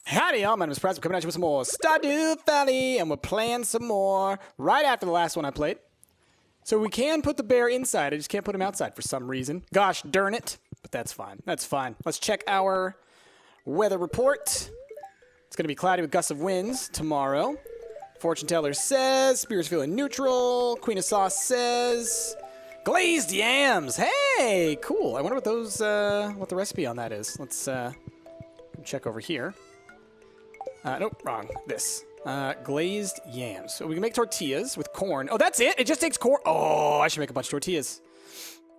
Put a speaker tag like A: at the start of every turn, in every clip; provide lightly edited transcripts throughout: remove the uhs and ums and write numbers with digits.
A: Howdy y'all, my name is Prez. We're coming at you with some more Stardew Valley, and we're playing some more right after the last one I played. So we can put the bear inside, I just can't put him outside for some reason. Gosh darn it, but that's fine, that's fine. Let's check our weather report. It's gonna be cloudy with gusts of winds tomorrow. Fortune teller says, Spear's feeling neutral. Queen of Sauce says, glazed yams. Hey, cool. I wonder what those, what the recipe on that is. Let's check over here. Nope, wrong. This. Glazed yams. So we can make tortillas with corn. Oh, that's it? It just takes corn. Oh, I should make a bunch of tortillas.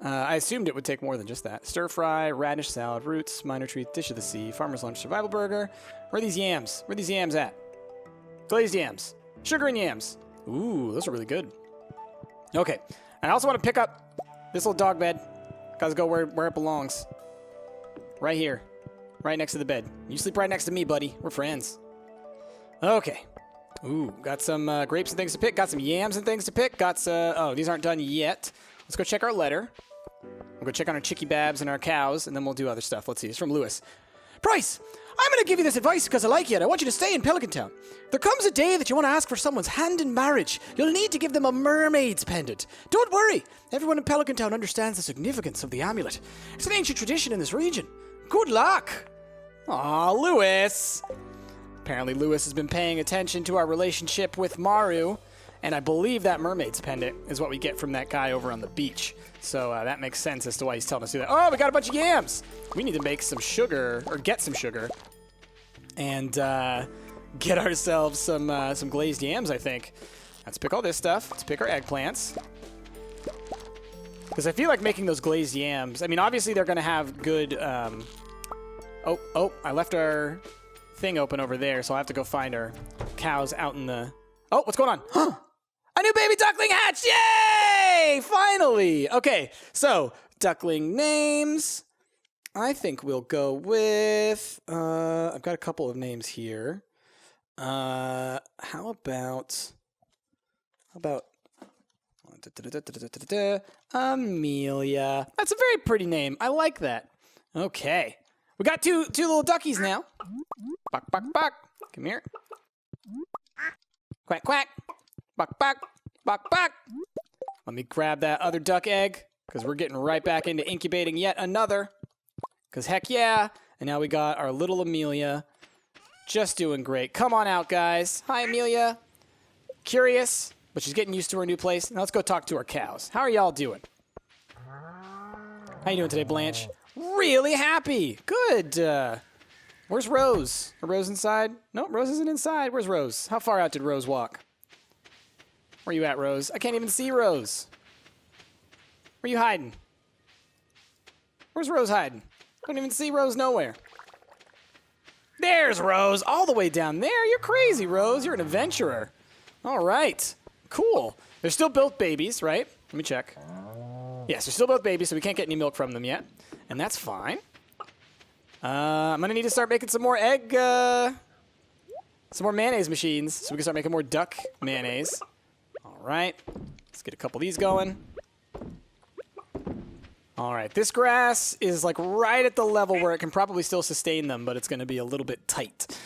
A: I assumed it would take more than just that. Stir fry, radish salad, roots, minor treat, dish of the sea, farmer's lunch, survival burger. Where are these yams? Where are these yams at? Glazed yams. Sugar and yams. Ooh, those are really good. Okay. And I also want to pick up this little dog bed. Gotta go where it belongs. Right here. Right next to the bed. You sleep right next to me, buddy. We're friends. Okay. Ooh, got some grapes and things to pick. Got some yams and things to pick. Got some... oh, these aren't done yet. Let's go check our letter. We'll go check on our chickie babs and our cows, and then we'll do other stuff. Let's see. It's from Lewis. Price, I'm going to give you this advice because I like you, and I want you to stay in Pelican Town. There comes a day that you want to ask for someone's hand in marriage. You'll need to give them a mermaid's pendant. Don't worry. Everyone in Pelican Town understands the significance of the amulet. It's an ancient tradition in this region. Good luck. Aw, Lewis. Apparently Lewis has been paying attention to our relationship with Maru, and I believe that mermaid's pendant is what we get from that guy over on the beach. So that makes sense as to why he's telling us to do that. Oh, we got a bunch of yams! We need to make some sugar, or get some sugar, and get ourselves some glazed yams, I think. Let's pick all this stuff. Let's pick our eggplants. Because I feel like making those glazed yams, I mean, obviously they're going to have good... Oh, I left our thing open over there, so I'll have to go find our cows out in the... Oh, what's going on? Huh! A new baby duckling hatched! Yay! Finally! Okay, so, duckling names. I think we'll go with... I've got a couple of names here. How about... Amelia. That's a very pretty name. I like that. Okay. We got two little duckies now. Buck, buck, buck. Come here. Quack, quack. Buck, buck. Buck, buck. Let me grab that other duck egg, because we're getting right back into incubating yet another. Because heck yeah. And now we got our little Amelia. Just doing great. Come on out, guys. Hi, Amelia. Curious, but she's getting used to her new place. Now let's go talk to our cows. How are y'all doing? How you doing today, Blanche? Really happy. Good. Where's Rose? Are Rose inside? No, Rose isn't inside. Where's Rose? How far out did Rose walk? Where you at, Rose? I can't even see Rose. Where you hiding? Where's Rose hiding? I don't even see Rose nowhere. There's Rose, all the way down there. You're crazy, Rose. You're an adventurer. All right. Cool. They're still both babies, right? Let me check. Yes, they're still both babies, so we can't get any milk from them yet. And that's fine. I'm going to need to start making some more some more mayonnaise machines so we can start making more duck mayonnaise. All right. Let's get a couple of these going. All right. This grass is like right at the level where it can probably still sustain them, but it's going to be a little bit tight.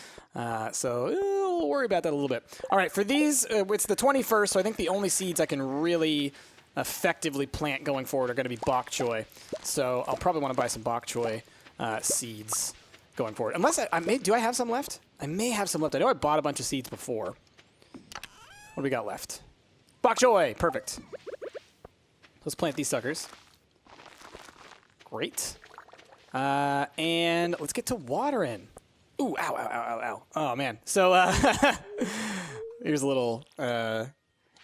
A: So we'll worry about that a little bit. All right. For these, it's the 21st, so I think the only seeds I can really effectively plant going forward are going to be bok choy. So I'll probably want to buy some bok choy seeds going forward. Unless do I have some left? I may have some left. I know I bought a bunch of seeds before. What do we got left? Bok choy! Perfect. Let's plant these suckers. Great. And let's get to watering. Ooh, ow, ow, ow, ow, ow. Oh, man. So, here's a little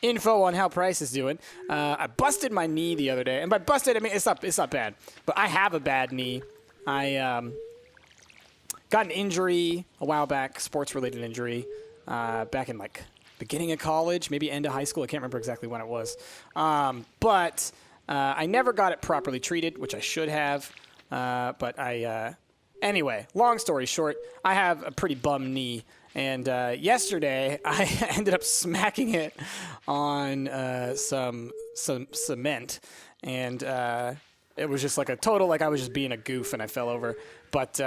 A: info on how Price is doing. I busted my knee the other day. And by busted, I mean, it's not bad. But I have a bad knee. I got an injury a while back, sports-related injury, back in, like, beginning of college, maybe end of high school. I can't remember exactly when it was. But I never got it properly treated, which I should have. But anyway, long story short, I have a pretty bum knee. And yesterday, I ended up smacking it on some cement. And it was just like a total, like I was just being a goof and I fell over. But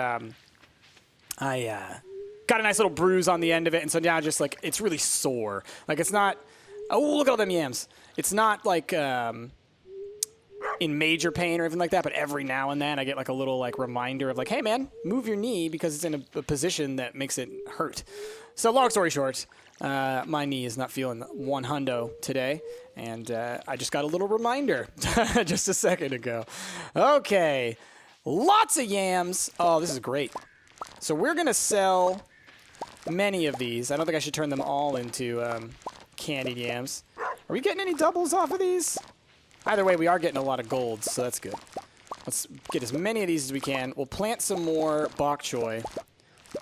A: I got a nice little bruise on the end of it, and so now just like it's really sore. Like it's not. Oh, look at all them yams. It's not like in major pain or anything like that, but every now and then I get like a little like reminder of like, hey man, move your knee because it's in a position that makes it hurt. So long story short, my knee is not feeling one hundo today, and I just got a little reminder just a second ago. Okay, lots of yams. Oh, this is great. So we're gonna sell many of these. I don't think I should turn them all into candied yams. Are we getting any doubles off of these? Either way, we are getting a lot of gold, so that's good. Let's get as many of these as we can. We'll plant some more bok choy,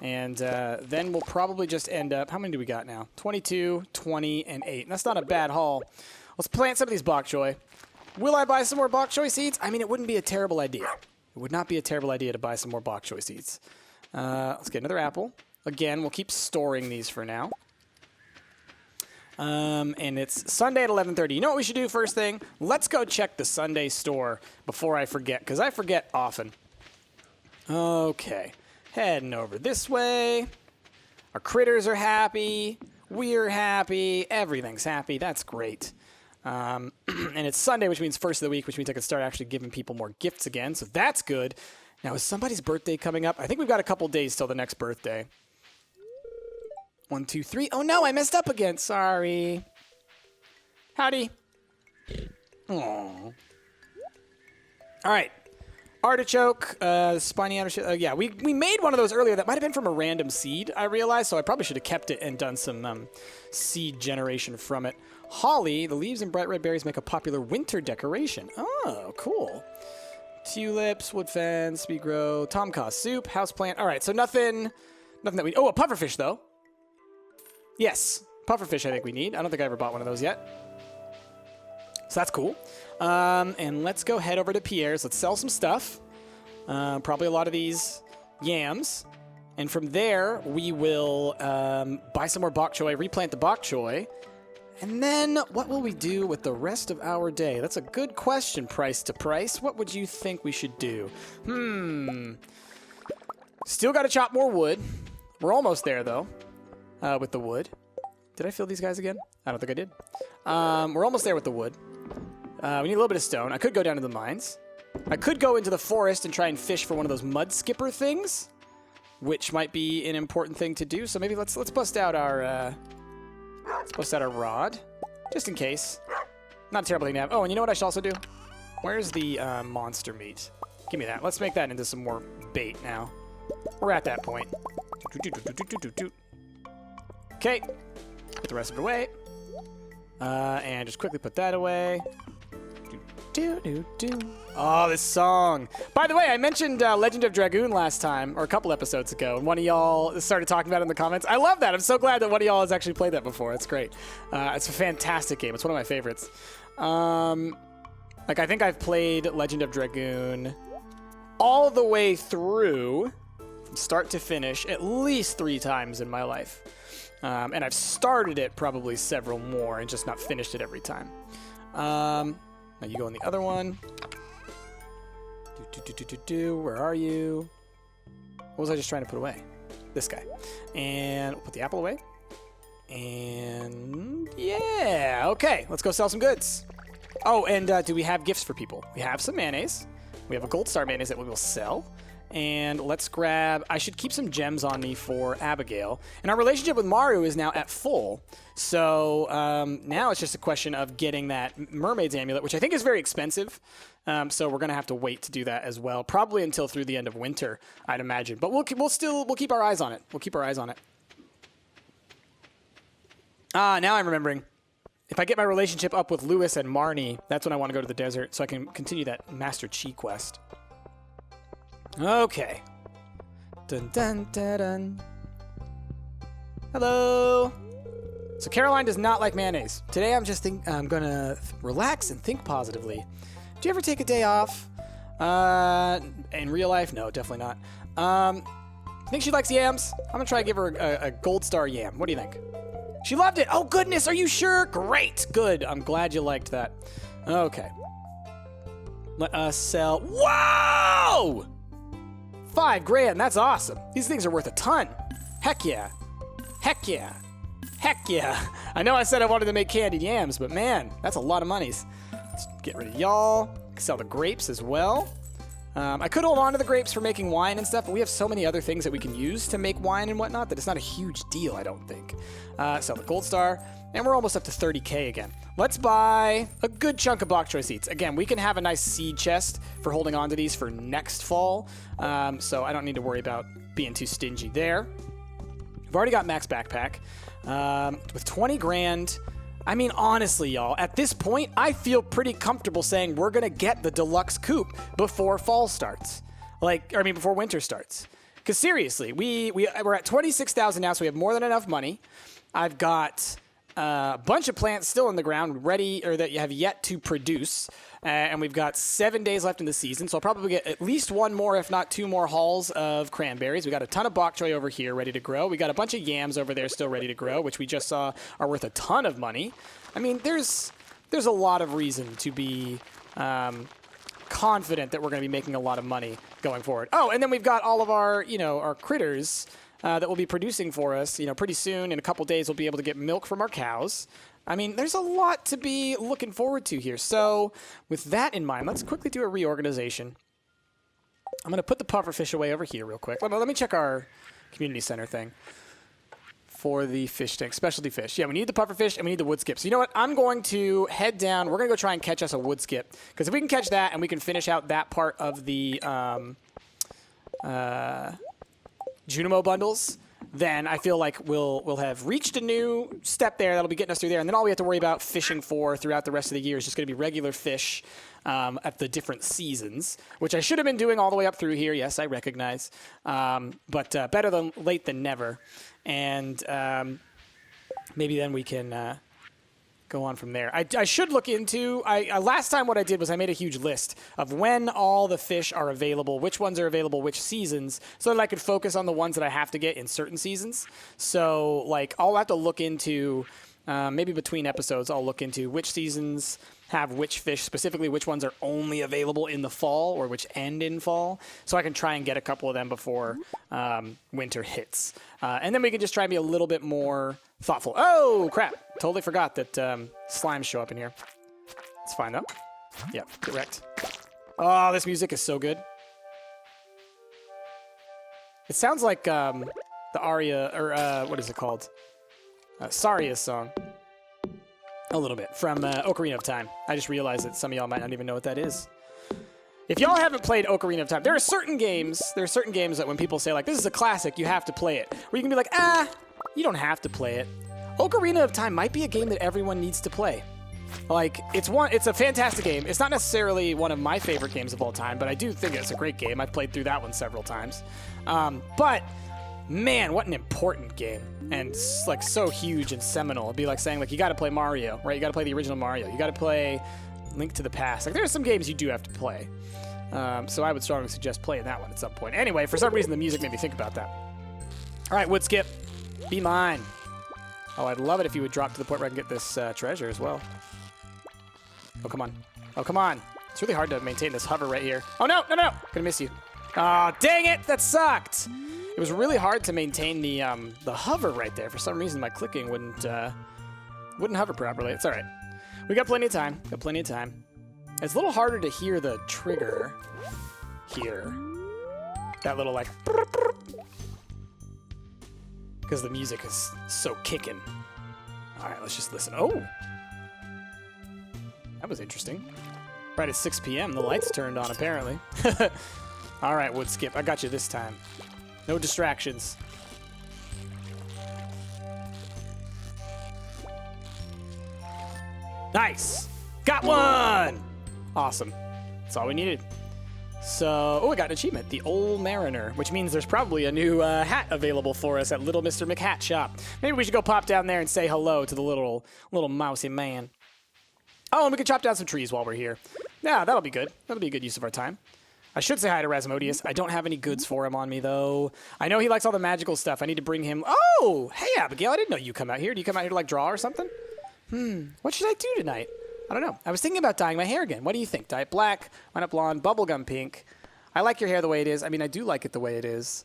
A: and then we'll probably just end up... How many do we got now? 22, 20, and 8. And that's not a bad haul. Let's plant some of these bok choy. Will I buy some more bok choy seeds? I mean, it wouldn't be a terrible idea. It would not be a terrible idea to buy some more bok choy seeds. Let's get another apple. Again, we'll keep storing these for now. And it's Sunday at 11:30. You know what we should do first thing? Let's go check the Sunday store before I forget, because I forget often. Okay, heading over this way. Our critters are happy. We're happy. Everything's happy. That's great. And it's Sunday, which means first of the week, which means I can start actually giving people more gifts again, so that's good. Now, is somebody's birthday coming up? I think we've got a couple days till the next birthday. 1, 2, 3. Oh no, I messed up again. Sorry. Howdy. Aww. All right. Artichoke, spiny artichoke. Yeah, we made one of those earlier. That might have been from a random seed, I realized, so I probably should have kept it and done some seed generation from it. Holly, the leaves and bright red berries make a popular winter decoration. Oh, cool. Tulips, wood fence, speed grow, tomka soup, houseplant. All right, so nothing that we... Oh, a pufferfish, though. Yes, pufferfish I think we need. I don't think I ever bought one of those yet. So that's cool. And let's go head over to Pierre's. Let's sell some stuff. Probably a lot of these yams. And from there, we will buy some more bok choy, replant the bok choy. And then what will we do with the rest of our day? That's a good question, Price to Price. What would you think we should do? Still got to chop more wood. We're almost there, though. With the wood. Did I fill these guys again? I don't think I did. We're almost there with the wood. We need a little bit of stone. I could go down to the mines. I could go into the forest and try and fish for one of those mud skipper things, which might be an important thing to do. So maybe let's bust out our rod, just in case. Not a terrible thing to have. Oh, and you know what I should also do? Where's the monster meat? Give me that. Let's make that into some more bait now. We're at that point. Okay, put the rest of it away. And just quickly put that away. Oh, this song. By the way, I mentioned Legend of Dragoon last time, or a couple episodes ago, and one of y'all started talking about it in the comments. I love that. I'm so glad that one of y'all has actually played that before. It's great. It's a fantastic game. It's one of my favorites. Like, I think I've played Legend of Dragoon all the way through, from start to finish, at least 3 times in my life. And I've started it probably several more and just not finished it every time. Now you go in the other one. Where are you? What was I just trying to put away? This guy. And we'll put the apple away. And yeah, okay. Let's go sell some goods. Oh, and do we have gifts for people? We have some mayonnaise. We have a gold star mayonnaise that we will sell. And let's grab... I should keep some gems on me for Abigail. And our relationship with Maru is now at full. So now it's just a question of getting that mermaid's amulet, which I think is very expensive. So we're going to have to wait to do that as well. Probably until through the end of winter, I'd imagine. But we'll keep our eyes on it. We'll keep our eyes on it. Now I'm remembering. If I get my relationship up with Lewis and Marnie, that's when I want to go to the desert so I can continue that Master Chi quest. Okay. Dun dun dun dun. Hello. So Caroline does not like mayonnaise. Today I'm gonna relax and think positively. Do you ever take a day off? In real life? No, definitely not. I think she likes yams. I'm gonna try to give her a gold star yam. What do you think? She loved it. Oh goodness, are you sure? Great, good. I'm glad you liked that. Okay. Let us sell. Whoa! $5 grand, that's awesome. These things are worth a ton. Heck yeah. Heck yeah. Heck yeah. I know I said I wanted to make candied yams, but man, that's a lot of monies. Let's get rid of y'all. Sell the grapes as well. I could hold on to the grapes for making wine and stuff, but we have so many other things that we can use to make wine and whatnot that it's not a huge deal, I don't think. Sell the gold star, and we're almost up to 30K again. Let's buy a good chunk of bok choy seeds. Again, we can have a nice seed chest for holding on to these for next fall, so I don't need to worry about being too stingy there. We've already got max backpack. With 20 grand... I mean, honestly, y'all, at this point, I feel pretty comfortable saying we're going to get the deluxe coupe before fall starts. Before winter starts. Because seriously, we're at 26,000 now, so we have more than enough money. I've got a bunch of plants still in the ground ready, or that you have yet to produce. And we've got 7 days left in the season, so I'll probably get at least one more, if not two more hauls of cranberries. We got a ton of bok choy over here ready to grow. We got a bunch of yams over there still ready to grow, which we just saw are worth a ton of money. I mean, there's a lot of reason to be confident that we're going to be making a lot of money going forward. Oh, and then we've got all of our, our critters that will be producing for us. Pretty soon, in a couple days, we'll be able to get milk from our cows. I mean, there's a lot to be looking forward to here. So with that in mind, let's quickly do a reorganization. I'm going to put the pufferfish away over here real quick. Let me check our community center thing for the fish tank, specialty fish. Yeah, we need the pufferfish and we need the wood skip. So you know what? I'm going to head down. We're going to go try and catch us a wood skip. Because if we can catch that and we can finish out that part of the Junimo bundles, then I feel like we'll have reached a new step there that'll be getting us through there. And then all we have to worry about fishing for throughout the rest of the year is just going to be regular fish at the different seasons, which I should have been doing all the way up through here. Yes, I recognize. But better than late than never. And maybe then we can go on from there. I should look into... last time what I did was I made a huge list of when all the fish are available, which ones are available, which seasons, so that I could focus on the ones that I have to get in certain seasons. So, I'll have to look into... maybe between episodes, I'll look into which seasons have which fish, specifically which ones are only available in the fall or which end in fall, so I can try and get a couple of them before winter hits. And then we can just try and be a little bit more thoughtful. Oh, crap. Totally forgot that slimes show up in here. It's fine, though. Yeah, get wrecked. Oh, this music is so good. It sounds like the aria, or what is it called? Saria's song. A little bit, from Ocarina of Time. I just realized that some of y'all might not even know what that is. If y'all haven't played Ocarina of Time, there are certain games that when people say, this is a classic, you have to play it. Where you can be like, you don't have to play it. Ocarina of Time might be a game that everyone needs to play. It's a fantastic game. It's not necessarily one of my favorite games of all time, but I do think it's a great game. I've played through that one several times. But, man, what an important game. And so huge and seminal. It'd be like saying you got to play Mario, right? You got to play the original Mario. You got to play Link to the Past. There are some games you do have to play. So I would strongly suggest playing that one at some point. Anyway, for some reason the music made me think about that. All right, wood skip, be mine. Oh, I'd love it if you would drop to the point where I can get this treasure as well. Oh, come on. Oh, come on. It's really hard to maintain this hover right here. Oh, no. Gonna miss you. Oh, dang it. That sucked. It was really hard to maintain the hover right there. For some reason, my clicking wouldn't hover properly. It's all right. We got plenty of time. It's a little harder to hear the trigger here. That little because the music is so kicking. All right, let's just listen. Oh, that was interesting. Right at 6 p.m., the lights turned on, apparently. All right, wood skip. I got you this time. No distractions. Nice. Got one. Awesome. That's all we needed. So, we got an achievement, the Old Mariner, which means there's probably a new hat available for us at Little Mr. McHat Shop. Maybe we should go pop down there and say hello to the little mousy man. Oh, and we can chop down some trees while we're here. Yeah, that'll be good. That'll be a good use of our time. I should say hi to Rasmodius. I don't have any goods for him on me, though. I know he likes all the magical stuff. I need to bring him... Oh! Hey, Abigail, I didn't know you come out here. Do you come out here to, draw or something? What should I do tonight? I don't know. I was thinking about dyeing my hair again. What do you think? Dye it black, why not blonde, bubblegum pink? I like your hair the way it is. I mean, I do like it the way it is.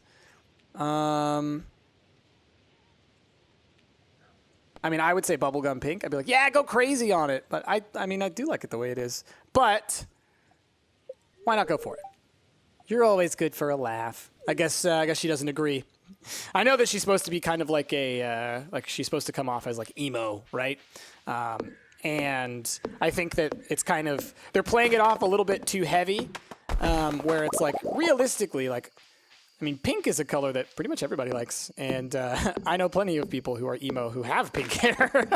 A: I mean, I would say bubblegum pink. I'd be like, yeah, go crazy on it. But I mean, I do like it the way it is. But why not go for it? You're always good for a laugh. I guess she doesn't agree. I know that she's supposed to be kind of like like she's supposed to come off as like emo, right? And I think that it's kind of, they're playing it off a little bit too heavy, where it's like realistically, like, I mean, pink is a color that pretty much everybody likes. And I know plenty of people who are emo who have pink hair.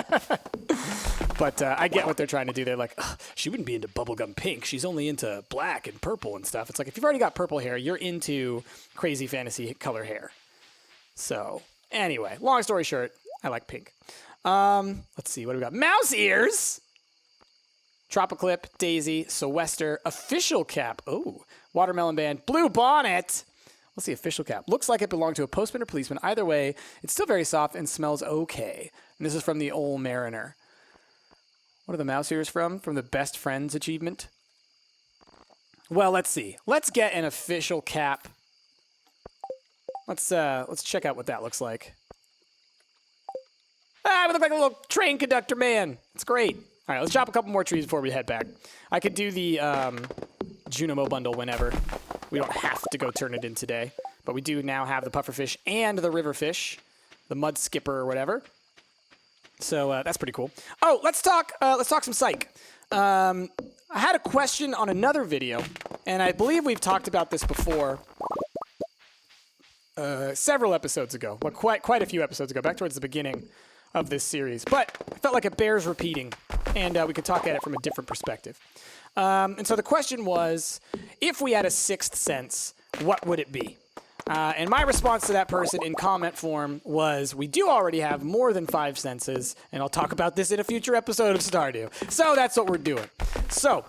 A: But I get what they're trying to do. They're like, she wouldn't be into bubblegum pink. She's only into black and purple and stuff. It's like, if you've already got purple hair, you're into crazy fantasy color hair. So anyway, long story short, I like pink. Let's see, what do we got? Mouse ears! Tropiclip, Daisy, Sylvester, official cap. Oh, watermelon band, blue bonnet. What's the official cap? Looks like it belonged to a postman or policeman. Either way, it's still very soft and smells okay. And this is from the Old Mariner. What are the mouse ears from? From the Best Friends achievement? Well, let's see. Let's get an official cap. Let's check out what that looks like. I look like a little train conductor man. It's great. All right, let's chop a couple more trees before we head back. I could do the Junimo bundle whenever. We don't have to go turn it in today, but we do now have the pufferfish and the riverfish, the mud skipper or whatever. So that's pretty cool. Oh, let's talk some psych. I had a question on another video, and I believe we've talked about this before. Several episodes ago, well, quite a few episodes ago, back towards the beginning of this series. But I felt like it bears repeating, and we could talk at it from a different perspective. And so the question was, if we had a sixth sense, what would it be? And my response to that person in comment form was, we do already have more than 5 senses, and I'll talk about this in a future episode of Stardew. So that's what we're doing. So,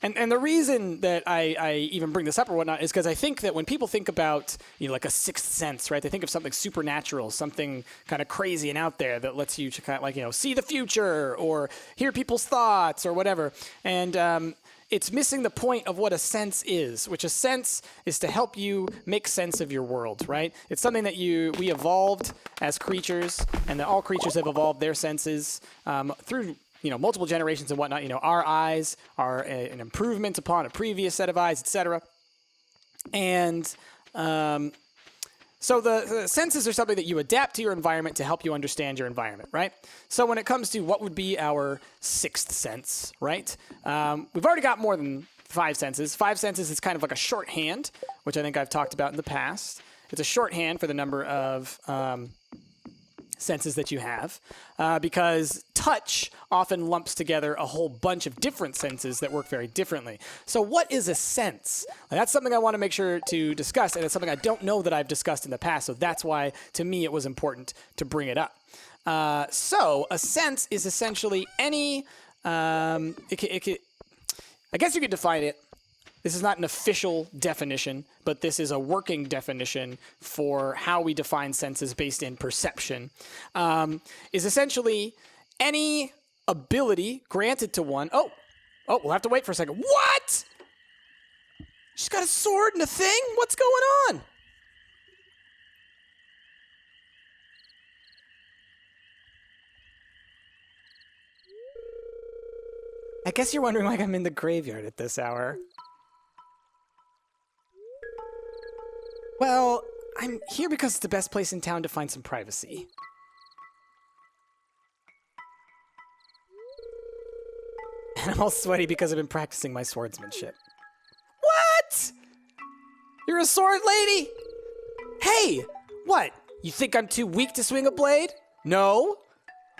A: and the reason that I even bring this up or whatnot is because I think that when people think about, like a sixth sense, right? They think of something supernatural, something kind of crazy and out there that lets you to kind of like, see the future or hear people's thoughts or whatever. And it's missing the point of what a sense is, which a sense is to help you make sense of your world, right? It's something that we evolved as creatures, and that all creatures have evolved their senses through multiple generations and whatnot. Our eyes are an improvement upon a previous set of eyes, etc. And so the senses are something that you adapt to your environment to help you understand your environment, right? So when it comes to what would be our sixth sense, right? We've already got more than 5 senses. 5 senses is kind of like a shorthand, which I think I've talked about in the past. It's a shorthand for the number of senses that you have, because touch often lumps together a whole bunch of different senses that work very differently. So what is a sense? That's something I want to make sure to discuss, and it's something I don't know that I've discussed in the past, so that's why, to me, it was important to bring it up. So a sense is essentially any, I guess you could define it. This is not an official definition, but this is a working definition for how we define senses based in perception, is essentially any ability granted to one. Oh, we'll have to wait for a second. What? She's got a sword and a thing? What's going on? I guess you're wondering why I'm in the graveyard at this hour. Well, I'm here because it's the best place in town to find some privacy. And I'm all sweaty because I've been practicing my swordsmanship. What? You're a sword lady? Hey, what? You think I'm too weak to swing a blade? No.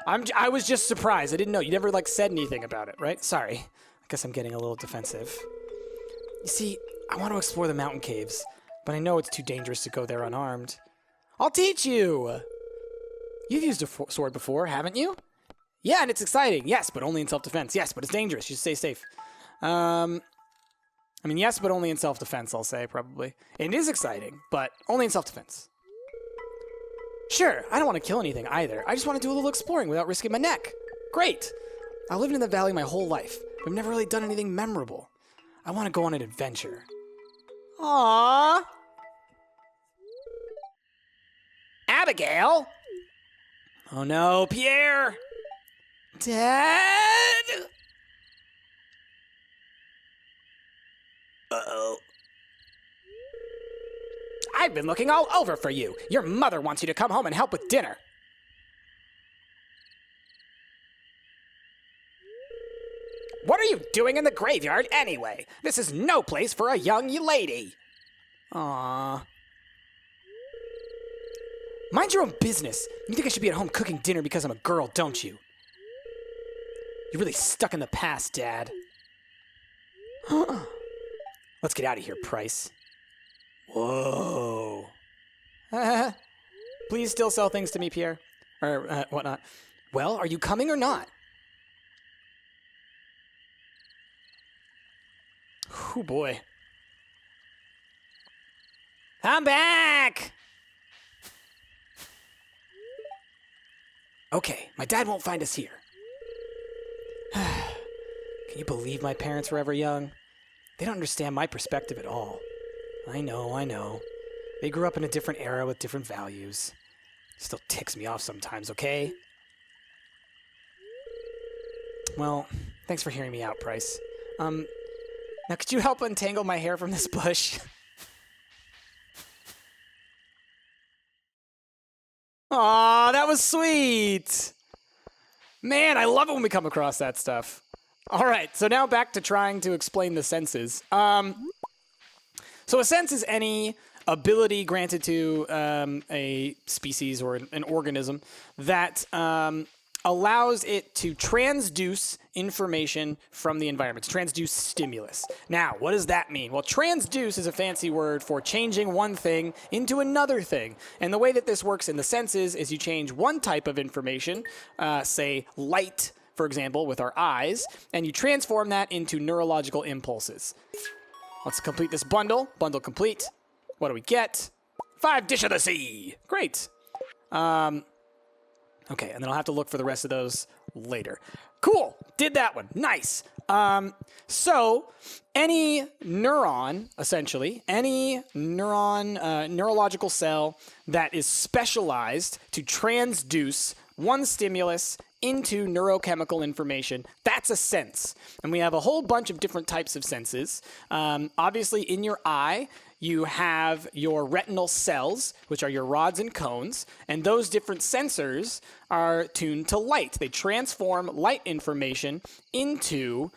A: I was just surprised. I didn't know. You never, said anything about it, right? Sorry. I guess I'm getting a little defensive. You see, I want to explore the mountain caves, but I know it's too dangerous to go there unarmed. I'll teach you! You've used a sword before, haven't you? Yeah, and it's exciting. Yes, but only in self-defense. Yes, but it's dangerous. You should stay safe. Yes, but only in self-defense, I'll say, probably. It is exciting, but only in self-defense. Sure, I don't want to kill anything either. I just want to do a little exploring without risking my neck. Great! I've lived in the valley my whole life, but I've never really done anything memorable. I want to go on an adventure. Aww! Abigail! Oh no, Pierre! Dad! Uh-oh. I've been looking all over for you. Your mother wants you to come home and help with dinner. What are you doing in the graveyard anyway? This is no place for a young lady. Aww. Mind your own business. You think I should be at home cooking dinner because I'm a girl, don't you? You're really stuck in the past, Dad. Let's get out of here, Price. Whoa. Please still sell things to me, Pierre. Or whatnot. Well, are you coming or not? Oh boy. I'm back! Okay, my dad won't find us here. Can you believe my parents were ever young? They don't understand my perspective at all. I know. They grew up in a different era with different values. Still ticks me off sometimes, okay? Well, thanks for hearing me out, Price. Now could you help untangle my hair from this bush? Aw, that was sweet! Man, I love it when we come across that stuff. Alright, so now back to trying to explain the senses. So a sense is any ability granted to a species or an organism that allows it to transduce information from the environment, to transduce stimulus. Now, what does that mean? Well, transduce is a fancy word for changing one thing into another thing. And the way that this works in the senses is you change one type of information, say light, for example, with our eyes, and you transform that into neurological impulses. Let's complete this bundle. Bundle complete. What do we get? 5 Dish of the Sea. Great. Okay, and then I'll have to look for the rest of those later. Cool. Did that one. Nice. So any neuron, essentially, any neurological cell that is specialized to transduce one stimulus into neurochemical information, that's a sense. And we have a whole bunch of different types of senses. Obviously, in your eye, you have your retinal cells, which are your rods and cones, and those different sensors are tuned to light. They transform light information into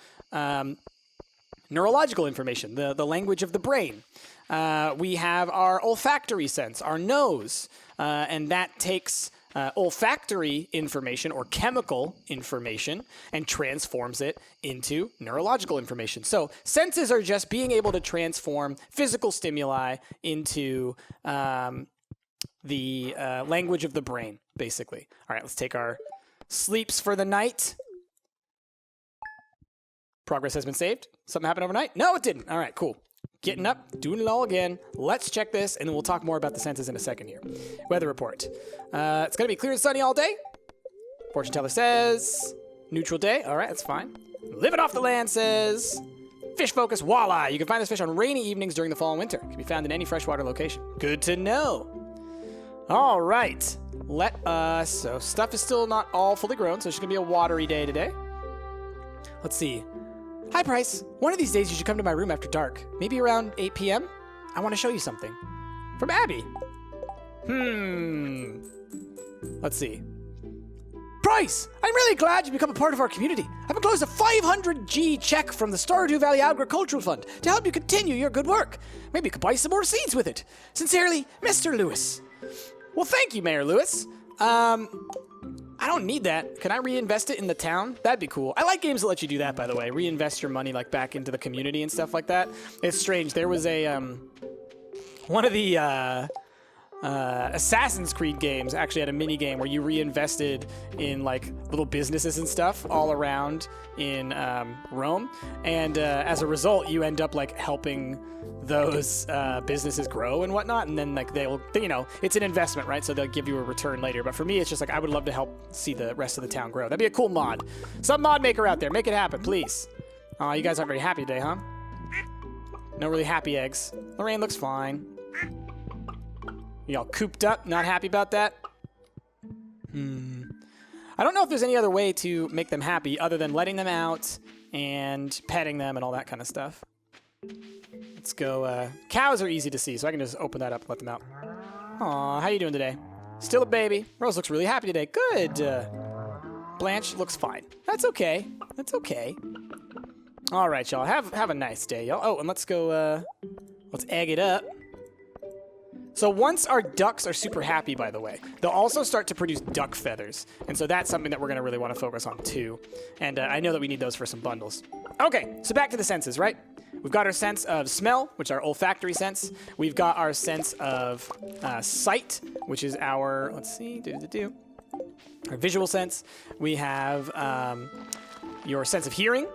A: neurological information, the language of the brain. We have our olfactory sense, our nose, and that takes olfactory information or chemical information and transforms it into neurological information. So senses are just being able to transform physical stimuli into the language of the brain, basically. All right, let's take our sleeps for the night. Progress has been saved. Something happened overnight? No, it didn't. All right, cool. Getting up, doing it all again. Let's check this, and then we'll talk more about the senses in a second here. Weather report. It's going to be clear and sunny all day. Fortune teller says neutral day. All right, that's fine. Living off the land says fish focus walleye. You can find this fish on rainy evenings during the fall and winter. It can be found in any freshwater location. Good to know. All right. So stuff is still not all fully grown, so it's going to be a watery day today. Let's see. Hi, Price. One of these days you should come to my room after dark. Maybe around 8 p.m.? I want to show you something. From Abby. Let's see. Price! I'm really glad you become a part of our community. I've enclosed a 500G check from the Stardew Valley Agricultural Fund to help you continue your good work. Maybe you could buy some more seeds with it. Sincerely, Mr. Lewis. Well, thank you, Mayor Lewis. I don't need that. Can I reinvest it in the town? That'd be cool. I like games that let you do that, by the way. Reinvest your money like back into the community and stuff like that. It's strange. There was a one of the Assassin's Creed games actually had a mini game where you reinvested in like little businesses and stuff all around in Rome, and as a result, you end up like helping those businesses grow and whatnot, and then like it's an investment, right? So they'll give you a return later. But for me, it's just like I would love to help see the rest of the town grow. That'd be a cool mod. Some mod maker out there, make it happen, please. Oh, you guys aren't very happy today, huh? No really happy eggs. Lorraine looks fine. You all cooped up, not happy about that? I don't know if there's any other way to make them happy other than letting them out and petting them and all that kind of stuff. Let's go. Cows are easy to see, so I can just open that up and let them out. Aw, how you doing today? Still a baby. Rose looks really happy today. Good. Blanche looks fine. That's okay. That's okay. All right, y'all. Have a nice day, y'all. Oh, and let's go. Let's egg it up. So once our ducks are super happy, by the way, they'll also start to produce duck feathers. And so that's something that we're going to really want to focus on, too. And I know that we need those for some bundles. Okay, so back to the senses, right? We've got our sense of smell, which is our olfactory sense. We've got our sense of sight, which is our, let's see, our visual sense. We have your sense of hearing.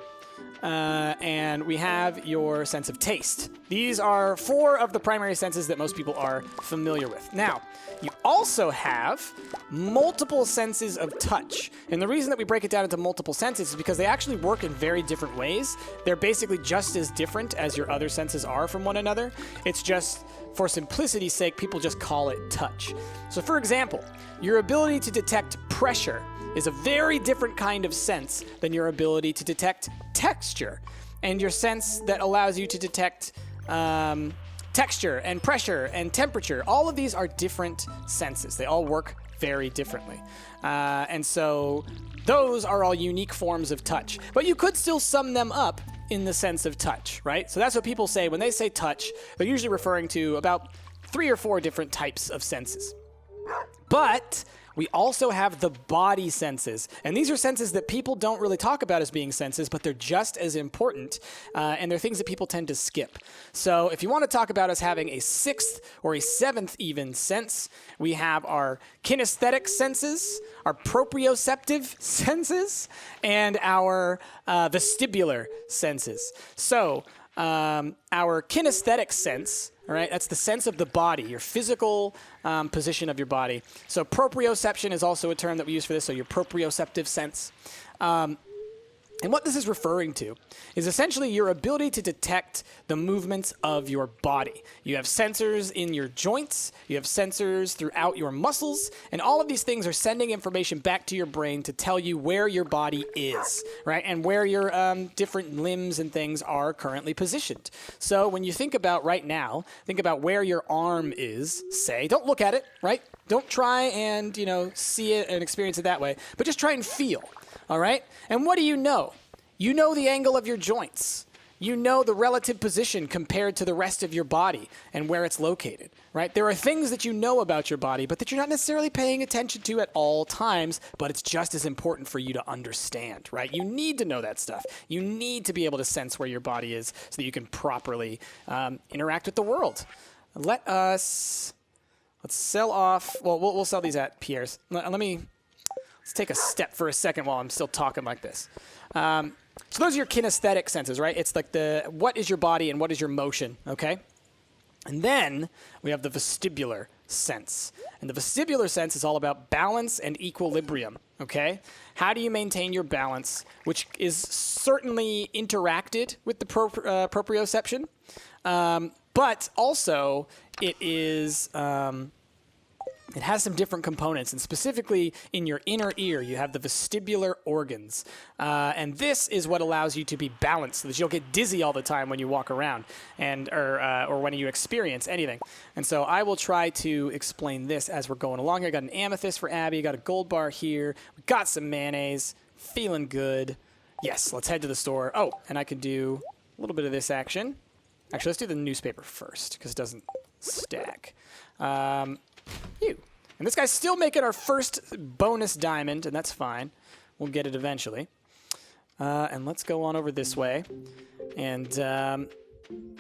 A: And we have your sense of taste. These are 4 of the primary senses that most people are familiar with. Now, you also have multiple senses of touch. And the reason that we break it down into multiple senses is because they actually work in very different ways. They're basically just as different as your other senses are from one another. It's just, for simplicity's sake, people just call it touch. So for example, your ability to detect pressure is a very different kind of sense than your ability to detect texture. And your sense that allows you to detect texture and pressure and temperature, all of these are different senses. They all work very differently. And so those are all unique forms of touch. But you could still sum them up in the sense of touch, right? So that's what people say. When they say touch, they're usually referring to about 3 or 4 different types of senses. But we also have the body senses. And these are senses that people don't really talk about as being senses, but they're just as important. And they're things that people tend to skip. So if you want to talk about us having a 6th or a 7th even sense, we have our kinesthetic senses, our proprioceptive senses, and our vestibular senses. So our kinesthetic sense, all right, that's the sense of the body, your physical position of your body. So proprioception is also a term that we use for this, so your proprioceptive sense. And what this is referring to is essentially your ability to detect the movements of your body. You have sensors in your joints, you have sensors throughout your muscles, and all of these things are sending information back to your brain to tell you where your body is, right? And where your different limbs and things are currently positioned. So when you think about right now, think about where your arm is, say, don't look at it, right? Don't try and, see it and experience it that way, but just try and feel. All right? And what do you know? You know the angle of your joints. You know the relative position compared to the rest of your body and where it's located, right? There are things that you know about your body, but that you're not necessarily paying attention to at all times, but it's just as important for you to understand, right? You need to know that stuff. You need to be able to sense where your body is so that you can properly interact with the world. Let's sell off. Well, we'll sell these at Pierre's. Let's take a step for a second while I'm still talking like this. So those are your kinesthetic senses, right? It's like what is your body and what is your motion, okay? And then we have the vestibular sense. And the vestibular sense is all about balance and equilibrium, okay? How do you maintain your balance, which is certainly interacted with the proprioception, but also it is... It has some different components, and specifically in your inner ear, you have the vestibular organs. And this is what allows you to be balanced so that you don't get dizzy all the time when you walk around or when you experience anything. And so I will try to explain this as we're going along here. I got an amethyst for Abby, got a gold bar here, we got some mayonnaise, feeling good. Yes, let's head to the store. Oh, and I could do a little bit of this action. Actually, let's do the newspaper first because it doesn't stack. And this guy's still making our first bonus diamond, and that's fine. We'll get it eventually. And let's go on over this way. And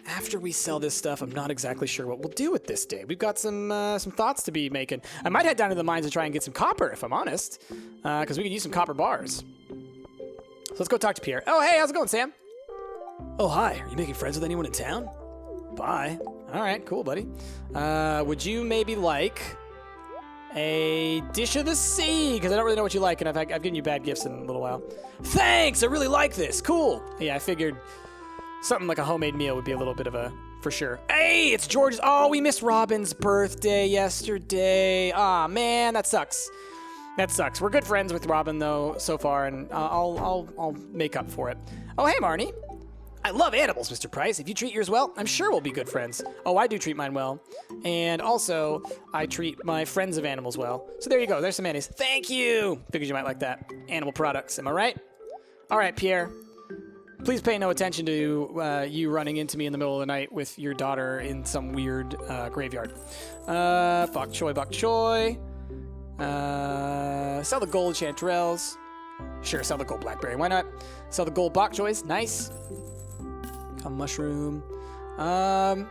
A: after we sell this stuff, I'm not exactly sure what we'll do with this day. We've got some thoughts to be making. I might head down to the mines and try and get some copper, if I'm honest, because we could use some copper bars. So let's go talk to Pierre. Oh, hey, how's it going, Sam? Oh, hi. Are you making friends with anyone in town? Bye. All right, cool, buddy. Would you maybe like a dish of the sea? Because I don't really know what you like, and I've given you bad gifts in a little while. Thanks, I really like this. Cool. Yeah, I figured something like a homemade meal would be a little bit of a for sure. Hey, it's George's. Oh, we missed Robin's birthday yesterday. Aw, man, that sucks. That sucks. We're good friends with Robin, though, so far, and I'll make up for it. Oh, hey, Marnie. I love animals, Mr. Price. If you treat yours well, I'm sure we'll be good friends. Oh, I do treat mine well. And also, I treat my friends of animals well. So there you go. There's some mayonnaise. Thank you. Figured you might like that. Animal products. Am I right? All right, Pierre. Please pay no attention to you running into me in the middle of the night with your daughter in some weird graveyard. Bok choy. Sell the gold chanterelles. Sure, sell the gold blackberry. Why not? Sell the gold bok choys. Nice. A mushroom. And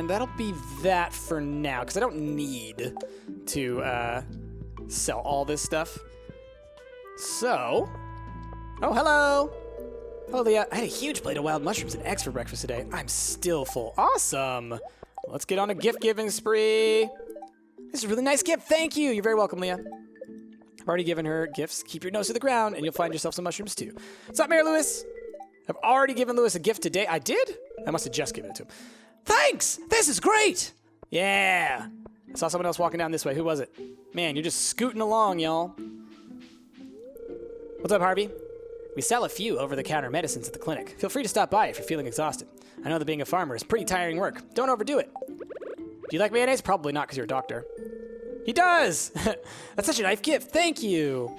A: that'll be that for now, because I don't need to sell all this stuff. So, oh, hello. Hello, Leah. I had a huge plate of wild mushrooms and eggs for breakfast today. I'm still full. Awesome. Let's get on a gift-giving spree. This is a really nice gift. Thank you. You're very welcome, Leah. I've already given her gifts. Keep your nose to the ground, and you'll find yourself some mushrooms, too. What's up, Mayor Lewis? I've already given Lewis a gift today. I did? I must have just given it to him. Thanks! This is great! Yeah! I saw someone else walking down this way. Who was it? Man, you're just scooting along, y'all. What's up, Harvey? We sell a few over-the-counter medicines at the clinic. Feel free to stop by if you're feeling exhausted. I know that being a farmer is pretty tiring work. Don't overdo it. Do you like mayonnaise? Probably not, because you're a doctor. He does! That's such a nice gift. Thank you.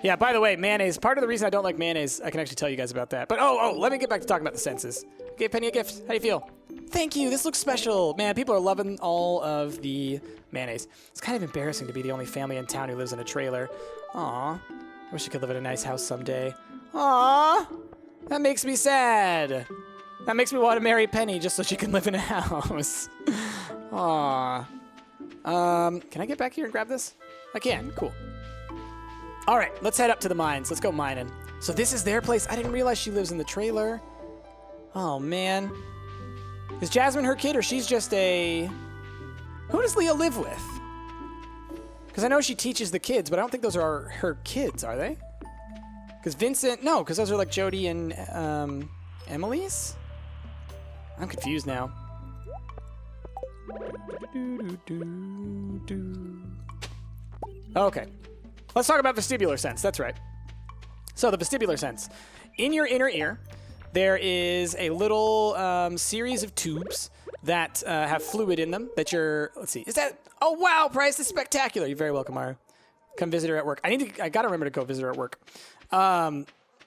A: Yeah, by the way, mayonnaise. Part of the reason I don't like mayonnaise, I can actually tell you guys about that. But let me get back to talking about the senses. Gave Penny a gift. How do you feel? Thank you. This looks special. Man, people are loving all of the mayonnaise. It's kind of embarrassing to be the only family in town who lives in a trailer. Aw. I wish I could live in a nice house someday. Aw. That makes me sad. That makes me want to marry Penny just so she can live in a house. Aw. Can I get back here and grab this? I can. Cool. All right, let's head up to the mines. Let's go mining. So this is their place. I didn't realize she lives in the trailer. Oh, man. Is Jasmine her kid, or she's just a... Who does Leah live with? Because I know she teaches the kids, but I don't think those are her kids, are they? Because Vincent... No, because those are like Jody and Emily's? I'm confused now. Okay. Let's talk about vestibular sense. That's right. So the vestibular sense. In your inner ear, there is a little series of tubes that have fluid in them that you're... Let's see. Is that... Oh, wow, Price. This is spectacular. You're very welcome, Mara. Come visit her at work. I got to remember to go visit her at work.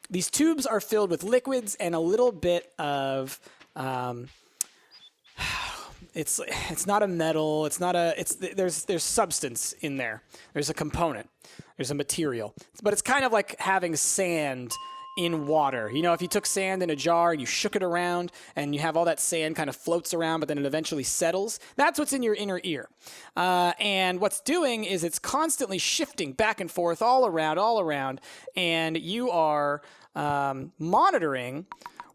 A: These tubes are filled with liquids and a little bit of... It's not a metal. It's not a... There's substance in there. There's a component. There's a material. But it's kind of like having sand in water. You know, if you took sand in a jar and you shook it around and you have all that sand kind of floats around, but then it eventually settles, that's what's in your inner ear. And what's doing is it's constantly shifting back and forth all around, and you are monitoring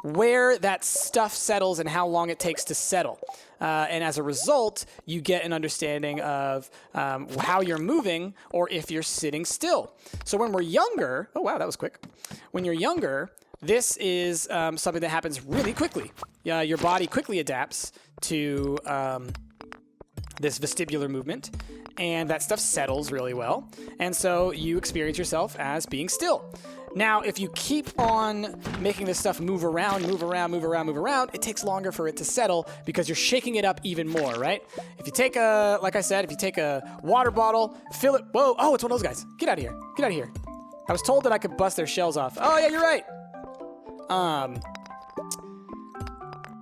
A: where that stuff settles and how long it takes to settle. And as a result, you get an understanding of how you're moving or if you're sitting still. So when we're younger, oh wow, that was quick. When you're younger, this is something that happens really quickly. Your body quickly adapts to this vestibular movement, and that stuff settles really well. And so you experience yourself as being still. Now, if you keep on making this stuff move around, it takes longer for it to settle because you're shaking it up even more, right? If you take like I said, if you take a water bottle, fill it, whoa, oh, it's one of those guys. Get out of here, get out of here. I was told that I could bust their shells off. Oh yeah, you're right.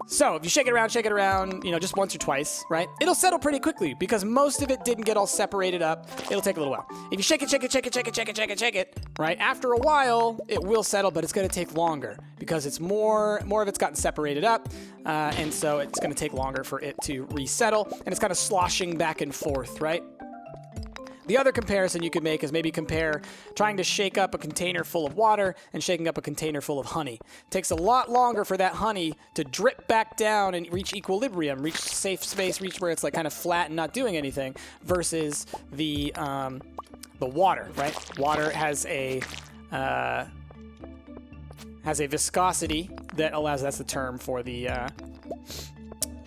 A: So if you shake it around, you know, just once or twice, right? It'll settle pretty quickly because most of it didn't get all separated up. It'll take a little while. If you shake it, right? After a while, it will settle, but it's going to take longer because it's more of it's gotten separated up, and so it's going to take longer for it to resettle, and it's kind of sloshing back and forth, right? The other comparison you could make is maybe compare trying to shake up a container full of water and shaking up a container full of honey. It takes a lot longer for that honey to drip back down and reach equilibrium, reach safe space, reach where it's like kind of flat and not doing anything, versus the water, right? Water has a viscosity that allows, that's the term for the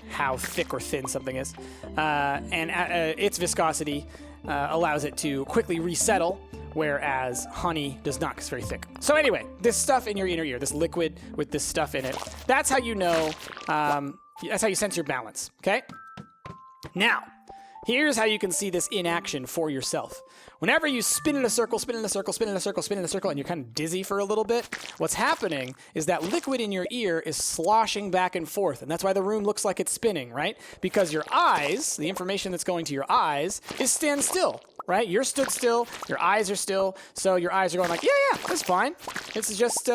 A: how thick or thin something is, and its viscosity allows it to quickly resettle, whereas honey does not because it's very thick. So anyway, this stuff in your inner ear, this liquid with this stuff in it, that's how you know, that's how you sense your balance, okay? Now, here's how you can see this in action for yourself. Whenever you spin in a circle, spin in a circle, spin in a circle, spin in a circle, and you're kind of dizzy for a little bit, what's happening is that liquid in your ear is sloshing back and forth, and that's why the room looks like it's spinning, right? Because your eyes, the information that's going to your eyes, is stand still, right? You're stood still, your eyes are still, so your eyes are going like, yeah, that's fine. This is just,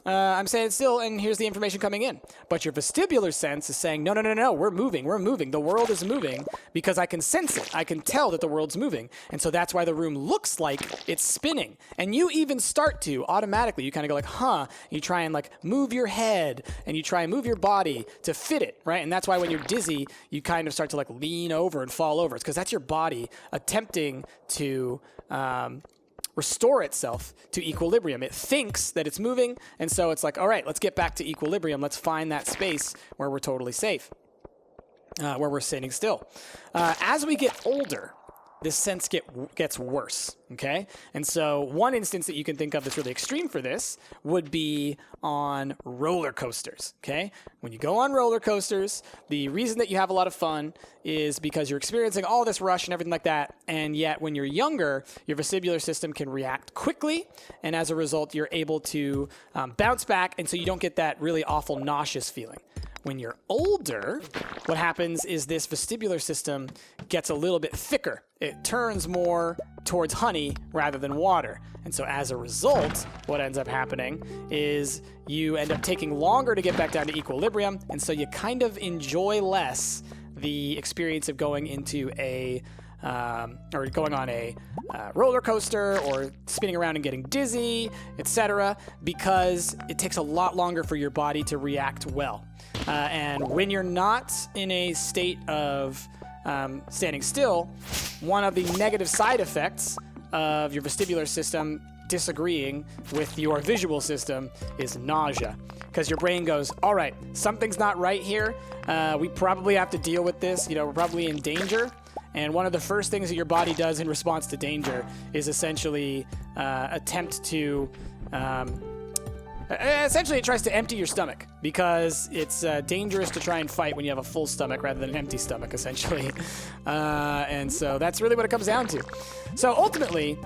A: I'm saying still, and here's the information coming in. But your vestibular sense is saying, no, we're moving. The world is moving because I can sense it. I can tell that the world's moving. And so that's why the room looks like it's spinning. And you even start to automatically, you kind of go like, huh, you try and like move your head and you try and move your body to fit it, right? And that's why when you're dizzy, you kind of start to like lean over and fall over. It's because that's your body attempting to, restore itself to equilibrium. It thinks that it's moving, and so it's like, all right, let's get back to equilibrium. Let's find that space where we're totally safe, where we're sitting still. As we get older, this sense gets worse, okay? And so one instance that you can think of that's really extreme for this would be on roller coasters, okay? When you go on roller coasters, the reason that you have a lot of fun is because you're experiencing all this rush and everything like that, and yet when you're younger, your vestibular system can react quickly, and as a result, you're able to bounce back, and so you don't get that really awful nauseous feeling. When you're older, what happens is this vestibular system gets a little bit thicker. It turns more towards honey rather than water. And so as a result, what ends up happening is you end up taking longer to get back down to equilibrium, and so you kind of enjoy less the experience of going into a or going on a roller coaster or spinning around and getting dizzy, etc., because it takes a lot longer for your body to react well. And when you're not in a state of standing still, one of the negative side effects of your vestibular system disagreeing with your visual system is nausea. Because your brain goes, all right, something's not right here. We probably have to deal with this. We're probably in danger. And one of the first things that your body does in response to danger is essentially attempt to... essentially, it tries to empty your stomach because it's dangerous to try and fight when you have a full stomach rather than an empty stomach, essentially. And so that's really what it comes down to. So ultimately,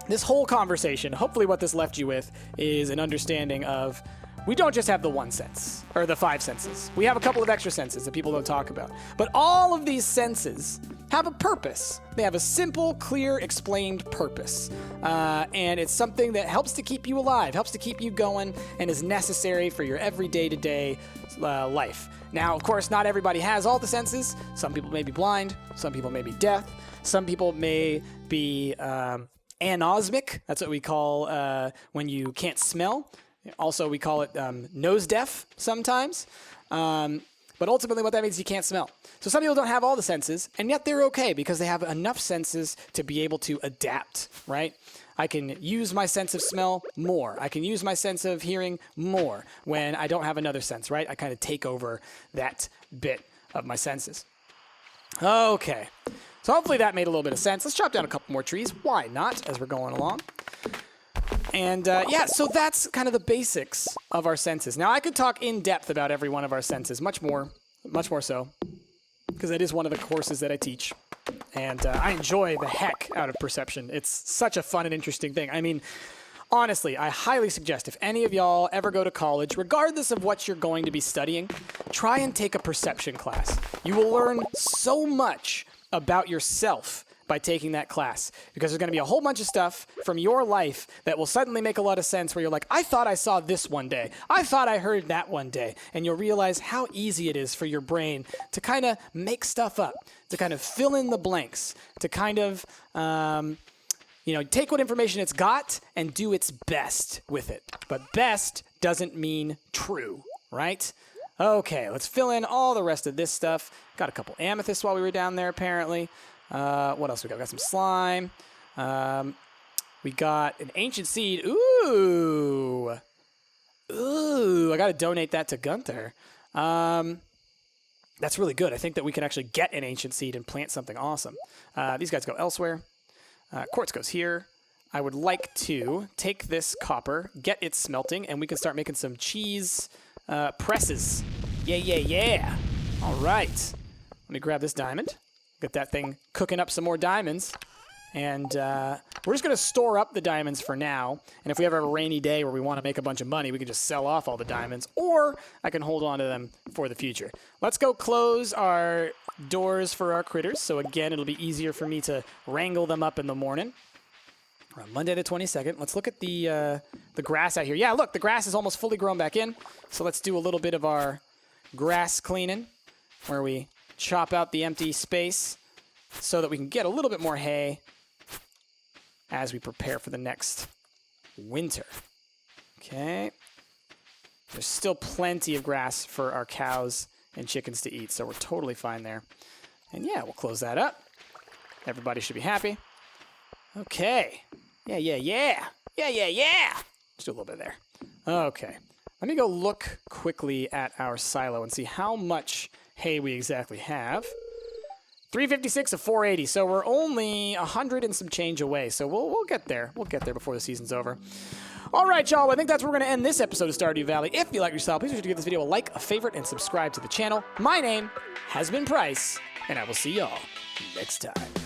A: this whole conversation, hopefully what this left you with is an understanding of we don't just have the one sense, or the five senses. We have a couple of extra senses that people don't talk about. But all of these senses have a purpose. They have a simple, clear, explained purpose. And it's something that helps to keep you alive, helps to keep you going, and is necessary for your every day-to-day life. Now, of course, not everybody has all the senses. Some people may be blind. Some people may be deaf. Some people may be anosmic. That's what we call when you can't smell. Also, we call it nose deaf sometimes. But ultimately, what that means is you can't smell. So some people don't have all the senses, and yet they're okay because they have enough senses to be able to adapt, right? I can use my sense of smell more. I can use my sense of hearing more when I don't have another sense, right? I kind of take over that bit of my senses. Okay. So hopefully that made a little bit of sense. Let's chop down a couple more trees. Why not, as we're going along? And yeah, so that's kind of the basics of our senses. Now, I could talk in depth about every one of our senses, much more so, because it is one of the courses that I teach. And I enjoy the heck out of perception. It's such a fun and interesting thing. I mean, honestly, I highly suggest if any of y'all ever go to college, regardless of what you're going to be studying, try and take a perception class. You will learn so much about yourself by taking that class, because there's going to be a whole bunch of stuff from your life that will suddenly make a lot of sense where you're like, I thought I saw this one day. I thought I heard that one day. And you'll realize how easy it is for your brain to kind of make stuff up, to kind of fill in the blanks, to kind of, take what information it's got and do its best with it. But best doesn't mean true, right? Okay, let's fill in all the rest of this stuff. Got a couple amethysts while we were down there, apparently. What else we got? We got some slime. We got an ancient seed. Ooh, I got to donate that to Gunther. That That's really good. I think that we can actually get an ancient seed and plant something awesome. These guys go elsewhere. Quartz goes here. I would like to take this copper, get it smelting, and we can start making some cheese presses. Yeah, yeah, yeah. All right. Let me grab this diamond. Get that thing cooking up some more diamonds. And we're just going to store up the diamonds for now. And if we ever have a rainy day where we want to make a bunch of money, we can just sell off all the diamonds. Or I can hold on to them for the future. Let's go close our doors for our critters. So again, it'll be easier for me to wrangle them up in the morning. On Monday the 22nd, let's look at the grass out here. Yeah, look, the grass is almost fully grown back in. So let's do a little bit of our grass cleaning, where we chop out the empty space so that we can get a little bit more hay as we prepare for the next winter. Okay. There's still plenty of grass for our cows and chickens to eat, so we're totally fine there. And yeah, we'll close that up. Everybody should be happy. Okay. Yeah, yeah, yeah. Yeah, yeah, yeah. Let's do a little bit there. Okay. Let me go look quickly at our silo and see how much hay we exactly have. 356 of 480, so we're only 100 and some change away. So we'll get there. We'll get there before the season's over. All right, y'all. I think that's where we're going to end this episode of Stardew Valley. If you like your style, please be sure to give this video a like, a favorite, and subscribe to the channel. My name has been Price, and I will see y'all next time.